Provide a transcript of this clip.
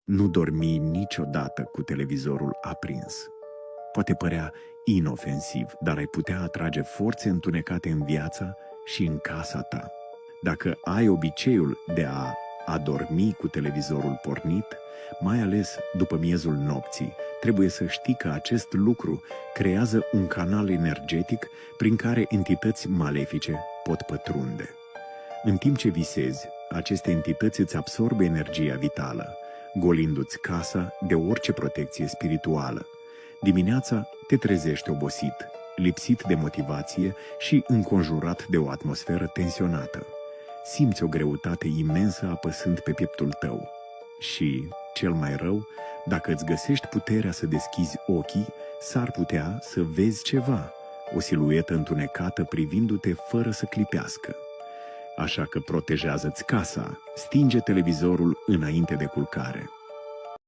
Nu dormi niciodată cu televizorul aprins. Poate părea inofensiv, dar ai putea atrage forțe întunecate în viața și în casa ta. Dacă ai obiceiul de a adormi cu televizorul pornit, mai ales după miezul nopții, trebuie să știi că acest lucru creează un canal energetic prin care entități malefice pot pătrunde. În timp ce visezi, aceste entități îți absorbe energia vitală, golindu-ți casa de orice protecție spirituală. Dimineața te trezești obosit, lipsit de motivație și înconjurat de o atmosferă tensionată. Simți o greutate imensă apăsând pe pieptul tău. Și, cel mai rău, dacă îți găsești puterea să deschizi ochii, s-ar putea să vezi ceva, o siluetă întunecată privindu-te fără să clipească. Așa că protejează-ți casa, stinge televizorul înainte de culcare.